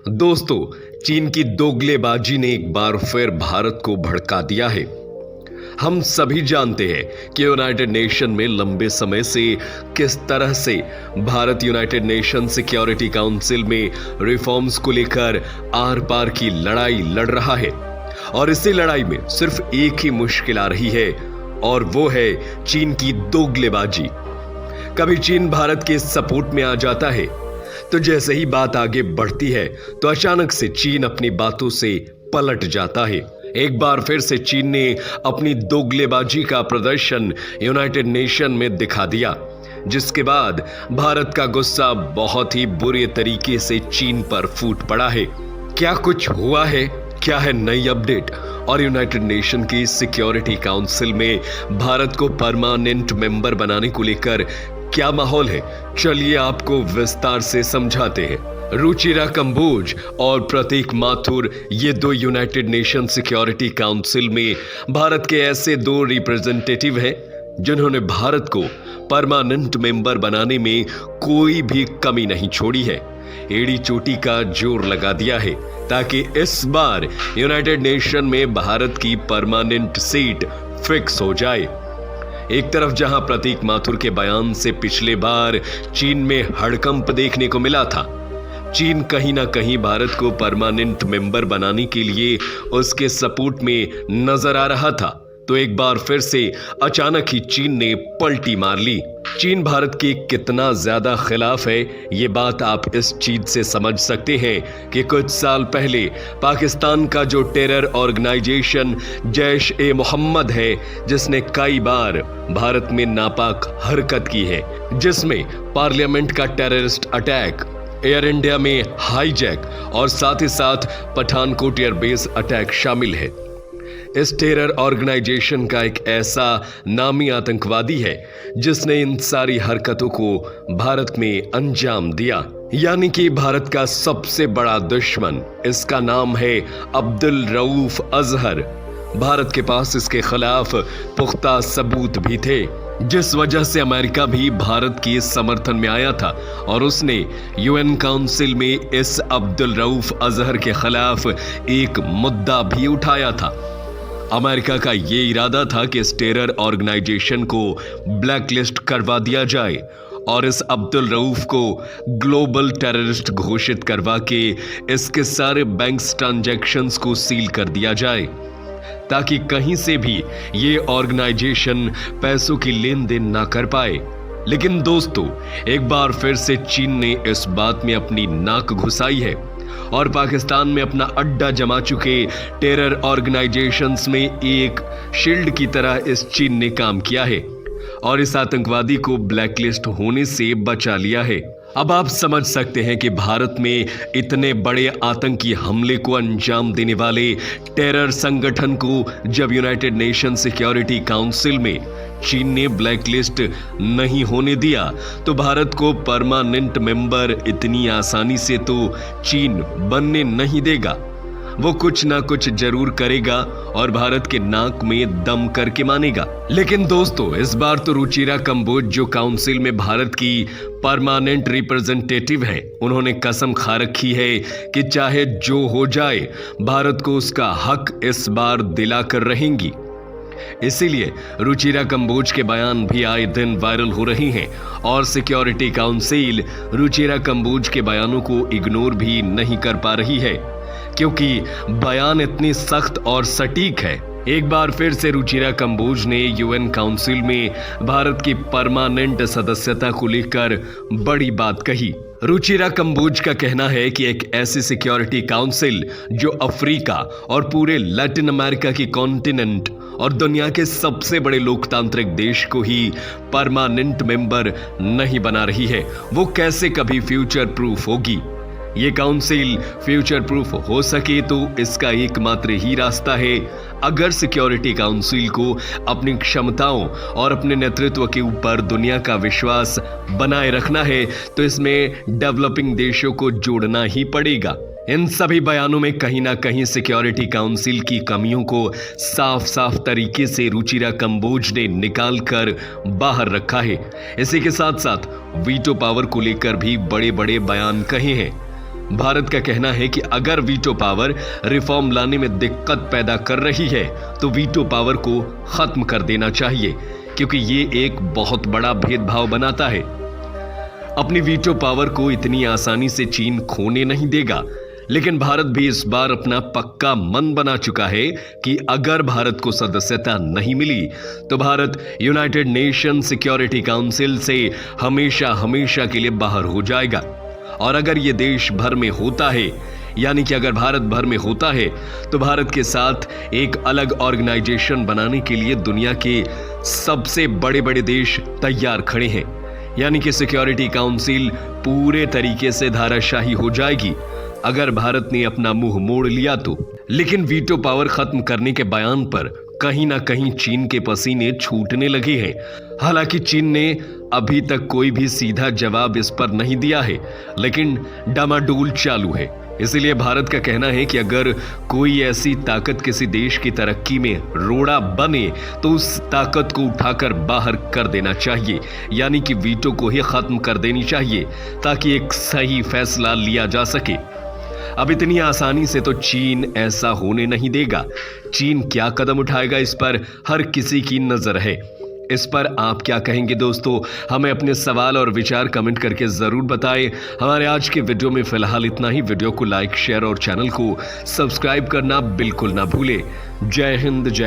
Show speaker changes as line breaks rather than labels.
दोस्तों, चीन की दोगलेबाजी ने एक बार फिर भारत को भड़का दिया है। हम सभी जानते हैं कि यूनाइटेड नेशन में लंबे समय से किस तरह से Bharat United nation security council में रिफॉर्म्स को लेकर आर पार की लड़ाई लड़ रहा है और इसी लड़ाई में सिर्फ एक ही मुश्किल आ रही है और वो है चीन की दोगलेबाजी। कभी चीन भारत के सपोर्ट में आ जाता है तो जैसे ही बात आगे बढ़ती है तो अचानक से चीन अपनी बातों से पलट जाता है। एक बार फिर से चीन ने अपनी दोगलेबाजी का प्रदर्शन यूनाइटेड नेशन में दिखा दिया, जिसके बाद भारत का गुस्सा बहुत ही बुरे तरीके से चीन पर फूट पड़ा है। क्या कुछ हुआ है, क्या है नई अपडेट और यूनाइटेड नेशन की सिक्योरिटी काउंसिल में भारत को परमानेंट मेंबर बनाने को लेकर क्या माहौल है, चलिए आपको विस्तार से समझाते हैं। रुचिरा कंबोज और प्रतीक माथुर ये दो यूनाइटेड नेशन सिक्योरिटी काउंसिल में भारत के ऐसे दो रिप्रेजेंटेटिव हैं जिन्होंने भारत को परमानेंट मेंबर बनाने में कोई भी कमी नहीं छोड़ी है। एड़ी चोटी का जोर लगा दिया है ताकि इस बार यूनाइटेड नेशन में भारत की परमानेंट सीट फिक्स हो जाए। एक तरफ जहां प्रतीक माथुर के बयान से पिछले बार चीन में हड़कंप देखने को मिला था, चीन कहीं ना कहीं भारत को परमानेंट मेंबर बनाने के लिए उसके सपोर्ट में नजर आ रहा था, तो एक बार फिर से अचानक ही चीन ने पलटी मार ली। चीन भारत के कितना ज्यादा खिलाफ है ये बात आप इस चीज से समझ सकते हैं कि कुछ साल पहले पाकिस्तान का जो टेरर ऑर्गेनाइजेशन जैश ए मोहम्मद है, जिसने कई बार भारत में नापाक हरकत की है, जिसमें पार्लियामेंट का टेररिस्ट अटैक, एयर इंडिया में हाईजैक और साथ ही साथ पठानकोट एयरबेस अटैक शामिल है। इस टेरर ऑर्गेनाइजेशन का एक ऐसा नामी आतंकवादी है जिसने इन सारी हरकतों को भारत में अंजाम दिया, यानी कि भारत का सबसे बड़ा दुश्मन। इसका नाम है अब्दुल रऊफ अजहर। भारत के पास इसके खिलाफ पुख्ता सबूत भी थे, जिस वजह से अमेरिका भी भारत के समर्थन में आया था और उसने यूएन काउंसिल में इस अब्दुल रऊफ अजहर के खिलाफ एक मुद्दा भी उठाया था। अमेरिका का ये इरादा था कि इस टेरर ऑर्गेनाइजेशन को ब्लैकलिस्ट करवा दिया जाए और इस अब्दुल रऊफ को ग्लोबल टेररिस्ट घोषित करवा के इसके सारे बैंक ट्रांजैक्शंस को सील कर दिया जाए, ताकि कहीं से भी ये ऑर्गेनाइजेशन पैसों की लेन देन ना कर पाए। लेकिन दोस्तों, एक बार फिर से चीन ने इस बात में अपनी नाक घुसाई है और पाकिस्तान में अपना अड्डा जमा चुके टेरर ऑर्गेनाइजेशंस में एक शील्ड की तरह इस चीन ने काम किया है और इस आतंकवादी को ब्लैकलिस्ट होने से बचा लिया है। अब आप समझ सकते हैं कि भारत में इतने बड़े आतंकी हमले को अंजाम देने वाले टेरर संगठन को जब यूनाइटेड नेशन सिक्योरिटी काउंसिल में चीन ने ब्लैकलिस्ट नहीं होने दिया, तो भारत को परमानेंट मेंबर इतनी आसानी से तो चीन बनने नहीं देगा। वो कुछ ना कुछ जरूर करेगा और भारत के नाक में दम करके मानेगा। लेकिन दोस्तों, इस बार तो रुचिरा कंबोज जो काउंसिल में भारत की परमानेंट रिप्रेजेंटेटिव हैं, उन्होंने कसम खा रखी है कि चाहे जो हो जाए भारत को उसका हक इस बार दिला कर रहेंगी। इसीलिए रुचिरा कंबोज के बयान भी आए दिन वायरल हो रहे हैं और सिक्योरिटी काउंसिल रुचिरा कंबोज के बयानों को इग्नोर भी नहीं कर पा रही है, क्योंकि बयान इतनी सख्त और सटीक है। एक बार फिर से रुचिरा कंबोज ने यूएन काउंसिल में भारत की परमानेंट सदस्यता को लेकर बड़ी बात कही। रुचिरा कंबोज का कहना है कि एक ऐसी सिक्योरिटी काउंसिल जो अफ्रीका और पूरे लैटिन अमेरिका की कॉन्टिनेंट और दुनिया के सबसे बड़े लोकतांत्रिक देश को ही परमानेंट मेंबर नहीं बना रही है, वो कैसे कभी फ्यूचर प्रूफ होगी। ये काउंसिल फ्यूचर प्रूफ हो सके तो इसका एकमात्र ही रास्ता है, अगर सिक्योरिटी काउंसिल को अपनी क्षमताओं और अपने नेतृत्व के ऊपर दुनिया का विश्वास बनाए रखना है, तो इसमें डेवलपिंग देशों को जोड़ना ही पड़ेगा। इन सभी बयानों में कहीं ना कहीं सिक्योरिटी काउंसिल की कमियों को साफ साफ तरीके से रुचिरा कंबोज ने निकाल कर बाहर रखा है। इसी के साथ साथ वीटो पावर को लेकर भी बड़े बड़े बयान कहे हैं। भारत का कहना है कि अगर वीटो पावर रिफॉर्म लाने में दिक्कत पैदा कर रही है तो वीटो पावर को खत्म कर देना चाहिए, क्योंकि ये एक बहुत बड़ा भेदभाव बनाता है। अपनी वीटो पावर को इतनी आसानी से चीन खोने नहीं देगा, लेकिन भारत भी इस बार अपना पक्का मन बना चुका है कि अगर भारत को सदस्यता नहीं मिली तो Bharat United nation security council से हमेशा हमेशा के लिए बाहर हो जाएगा। और अगर ये देश भर में होता है, यानी कि अगर भारत भर में होता है, तो भारत के साथ एक अलग ऑर्गेनाइजेशन बनाने के लिए दुनिया के सबसे बड़े बड़े देश तैयार खड़े हैं, यानी कि सिक्योरिटी काउंसिल पूरे तरीके से धाराशाही हो जाएगी अगर भारत ने अपना मुंह मोड़ लिया तो। लेकिन वीटो पावर खत्म करने के बयान पर कहीं ना कहीं चीन के पसीने छूटने लगे हैं। हालांकि चीन ने अभी तक कोई भी सीधा जवाब इस पर नहीं दिया है, लेकिन डामाडोल चालू है। इसीलिए भारत का कहना है कि अगर कोई ऐसी ताकत किसी देश की तरक्की में रोड़ा बने तो उस ताकत को उठाकर बाहर कर देना चाहिए, यानी कि वीटो को ही खत्म कर देनी चाहिए ताकि एक सही फैसला लिया जा सके। अब इतनी आसानी से तो चीन ऐसा होने नहीं देगा। चीन क्या कदम उठाएगा इस पर हर किसी की नजर है। इस पर आप क्या कहेंगे दोस्तों? हमें अपने सवाल और विचार कमेंट करके जरूर बताएं। हमारे आज के वीडियो में फिलहाल इतना ही। वीडियो को लाइक, शेयर और चैनल को सब्सक्राइब करना बिल्कुल ना भूलें। जय हिंद, जय